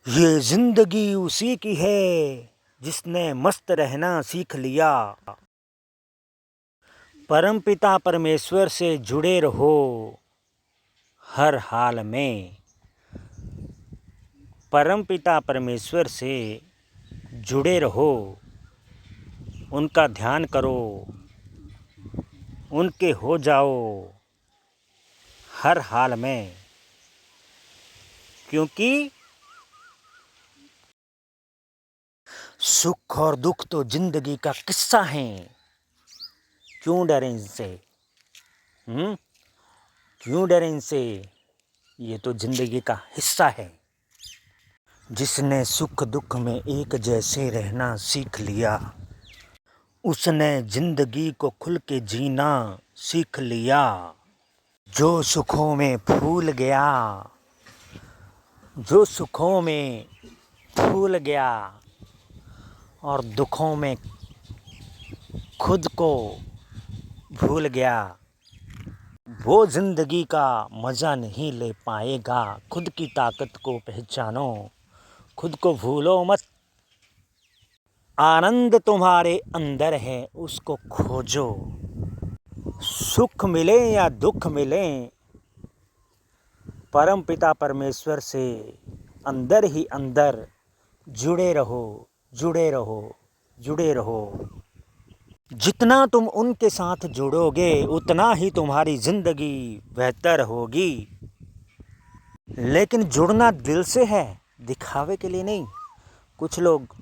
ये जिंदगी उसी की है जिसने मस्त रहना सीख लिया। परमपिता परमेश्वर से जुड़े रहो हर हाल में। परमपिता परमेश्वर से जुड़े रहो, उनका ध्यान करो, उनके हो जाओ हर हाल में, क्योंकि सुख और दुख तो जिंदगी का किस्सा है। क्यों डरें इनसे? क्यों डरें इनसे? ये तो जिंदगी का हिस्सा है। जिसने सुख दुख में एक जैसे रहना सीख लिया, उसने जिंदगी को खुल के जीना सीख लिया। जो सुखों में फूल गया, जो सुखों में फूल गया और दुखों में खुद को भूल गया, वो जिंदगी का मज़ा नहीं ले पाएगा। खुद की ताकत को पहचानो, खुद को भूलो मत। आनंद तुम्हारे अंदर है, उसको खोजो। सुख मिले या दुख मिले, परम पिता परमेश्वर से अंदर ही अंदर जुड़े रहो, जुड़े रहो, जुड़े रहो। जितना तुम उनके साथ जुड़ोगे उतना ही तुम्हारी ज़िंदगी बेहतर होगी। लेकिन जुड़ना दिल से है, दिखावे के लिए नहीं। कुछ लोग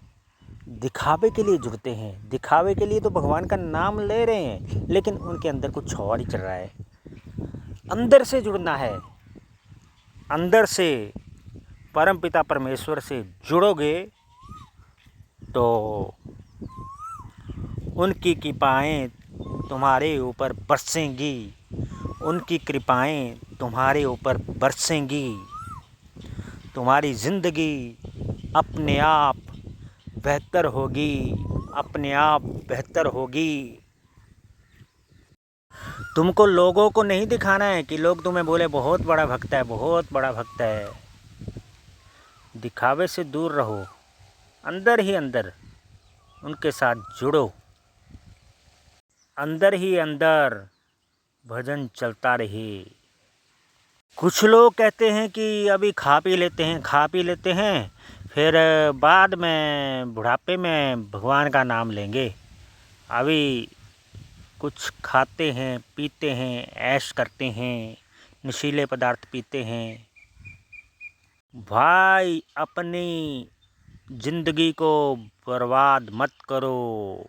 दिखावे के लिए जुड़ते हैं। दिखावे के लिए तो भगवान का नाम ले रहे हैं, लेकिन उनके अंदर कुछ और ही चल रहा है। अंदर से जुड़ना है। अंदर से परम पिता परमेश्वर से जुड़ोगे तो उनकी कृपाएं तुम्हारे ऊपर बरसेंगी। उनकी कृपाएं तुम्हारे ऊपर बरसेंगी। तुम्हारी ज़िंदगी अपने आप बेहतर होगी, अपने आप बेहतर होगी। तुमको लोगों को नहीं दिखाना है कि लोग तुम्हें बोले बहुत बड़ा भक्त है, बहुत बड़ा भक्त है। दिखावे से दूर रहो, अंदर ही अंदर उनके साथ जुड़ो। अंदर ही अंदर भजन चलता रहे। कुछ लोग कहते हैं कि अभी खा पी लेते हैं, खा पी लेते हैं, फिर बाद में बुढ़ापे में भगवान का नाम लेंगे। अभी कुछ खाते हैं, पीते हैं, ऐश करते हैं, नशीले पदार्थ पीते हैं। भाई अपनी ज़िंदगी को बर्बाद मत करो।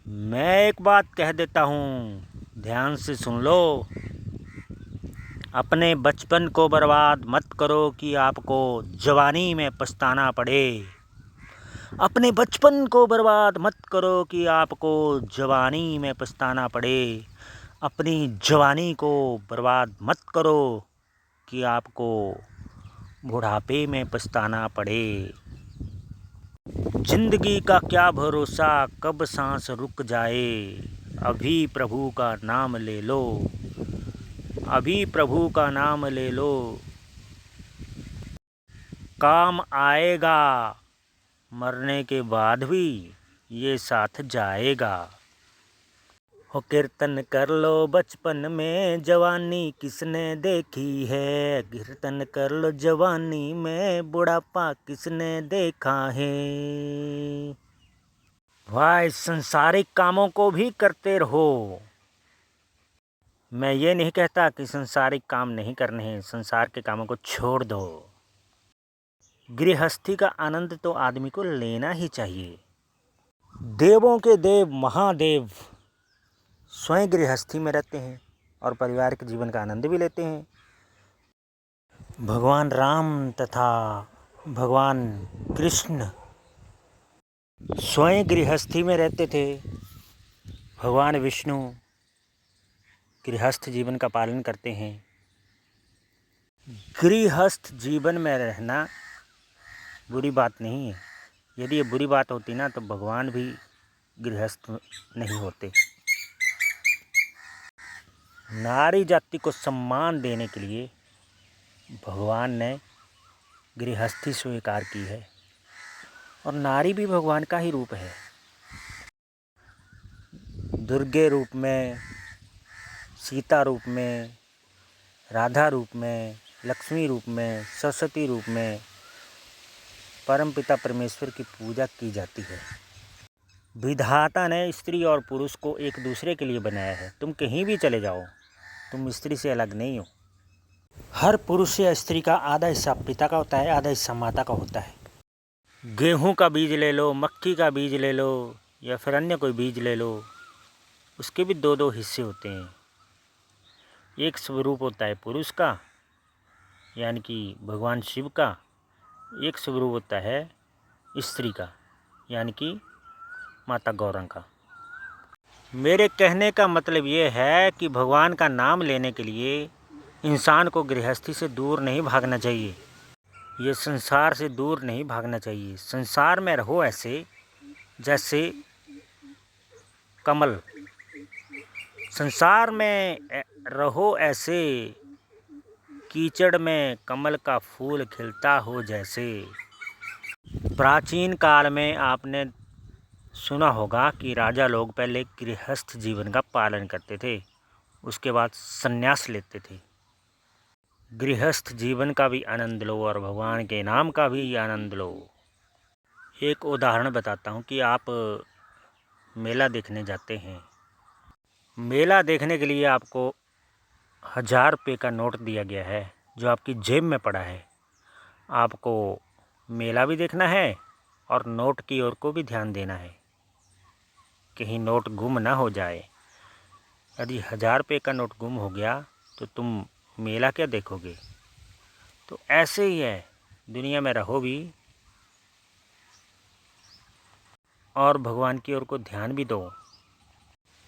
मैं एक बात कह देता हूँ, ध्यान से सुन लो। अपने बचपन को बर्बाद मत करो कि आपको जवानी में पछताना पड़े। अपने बचपन को बर्बाद मत करो कि आपको जवानी में पछताना पड़े। अपनी जवानी को बर्बाद मत करो कि आपको बुढ़ापे में पछताना पड़े। जिंदगी का क्या भरोसा, कब सांस रुक जाए। अभी प्रभु का नाम ले लो, अभी प्रभु का नाम ले लो। काम आएगा, मरने के बाद भी ये साथ जाएगा। हो कीर्तन कर लो बचपन में, जवानी किसने देखी है। कीर्तन कर लो जवानी में, बुढ़ापा किसने देखा है। भाई संसारिक कामों को भी करते रहो। मैं ये नहीं कहता कि संसारिक काम नहीं करने हैं, संसार के कामों को छोड़ दो। गृहस्थी का आनंद तो आदमी को लेना ही चाहिए। देवों के देव महादेव स्वयं गृहस्थी में रहते हैं और परिवार के जीवन का आनंद भी लेते हैं। भगवान राम तथा भगवान कृष्ण स्वयं गृहस्थी में रहते थे। भगवान विष्णु गृहस्थ जीवन का पालन करते हैं। गृहस्थ जीवन में रहना बुरी बात नहीं है। यदि ये बुरी बात होती ना तो भगवान भी गृहस्थ नहीं होते। नारी जाति को सम्मान देने के लिए भगवान ने गृहस्थी स्वीकार की है। और नारी भी भगवान का ही रूप है। दुर्गे रूप में, सीता रूप में, राधा रूप में, लक्ष्मी रूप में, सरस्वती रूप में परमपिता परमेश्वर की पूजा की जाती है। विधाता ने स्त्री और पुरुष को एक दूसरे के लिए बनाया है। तुम कहीं भी चले जाओ, तुम स्त्री से अलग नहीं हो। हर पुरुष या स्त्री का आधा हिस्सा पिता का होता है, आधा हिस्सा माता का होता है। गेहूं का बीज ले लो, मक्की का बीज ले लो, या फिर अन्य कोई बीज ले लो, उसके भी दो दो हिस्से होते हैं। एक स्वरूप होता है पुरुष का, यानी कि भगवान शिव का। एक स्वरूप होता है स्त्री का, यानी कि माता गौरंग का। मेरे कहने का मतलब ये है कि भगवान का नाम लेने के लिए इंसान को गृहस्थी से दूर नहीं भागना चाहिए। ये संसार से दूर नहीं भागना चाहिए। संसार में रहो ऐसे जैसे कमल, संसार में रहो ऐसे कीचड़ में कमल का फूल खिलता हो जैसे। प्राचीन काल में आपने सुना होगा कि राजा लोग पहले गृहस्थ जीवन का पालन करते थे, उसके बाद संन्यास लेते थे। गृहस्थ जीवन का भी आनंद लो और भगवान के नाम का भी आनंद लो। एक उदाहरण बताता हूँ कि आप मेला देखने जाते हैं। मेला देखने के लिए आपको 1000 रुपये का नोट दिया गया है जो आपकी जेब में पड़ा है। आपको मेला भी देखना है और नोट की ओर को भी ध्यान देना है, कहीं नोट गुम ना हो जाए। यदि 1000 रुपये का नोट गुम हो गया तो तुम मेला क्या देखोगे। तो ऐसे ही है, दुनिया में रहो भी और भगवान की ओर को ध्यान भी दो।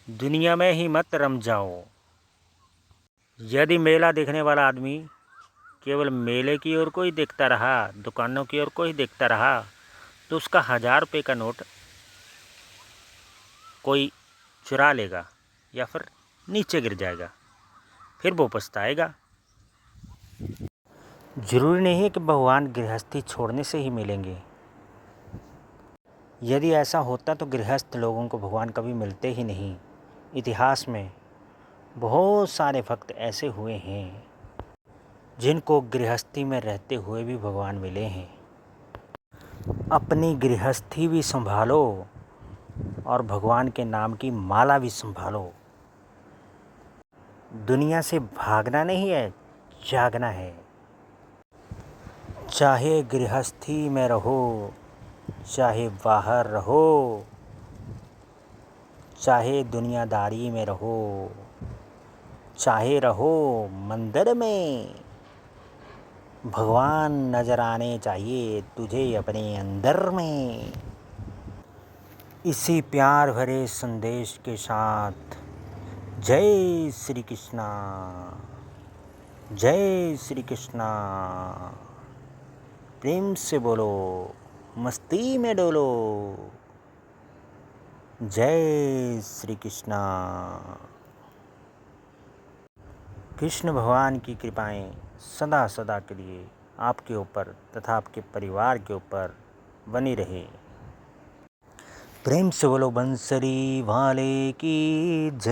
दुनिया में ही मत रम जाओ। यदि मेला देखने वाला आदमी केवल मेले की ओर को ही देखता रहा, दुकानों की ओर को ही देखता रहा, तो उसका 1000 रुपये का नोट कोई चुरा लेगा या फिर नीचे गिर जाएगा, फिर वो पछताएगा। जरूरी नहीं है कि भगवान गृहस्थी छोड़ने से ही मिलेंगे। यदि ऐसा होता तो गृहस्थ लोगों को भगवान कभी मिलते ही नहीं। इतिहास में बहुत सारे भक्त ऐसे हुए हैं जिनको गृहस्थी में रहते हुए भी भगवान मिले हैं। अपनी गृहस्थी भी संभालो और भगवान के नाम की माला भी संभालो। दुनिया से भागना नहीं है, जागना है। चाहे गृहस्थी में रहो, चाहे बाहर रहो, चाहे दुनियादारी में रहो, चाहे रहो मंदिर में, भगवान नजर आने चाहिए तुझे अपने अंदर में। इसी प्यार भरे संदेश के साथ जय श्री कृष्णा, जय श्री कृष्णा। प्रेम से बोलो, मस्ती में डोलो। जय श्री कृष्णा। कृष्ण भगवान की कृपाएं सदा सदा के लिए आपके ऊपर तथा आपके परिवार के ऊपर बनी रहे। प्रेम से बोलो बंसरी वाले की जय।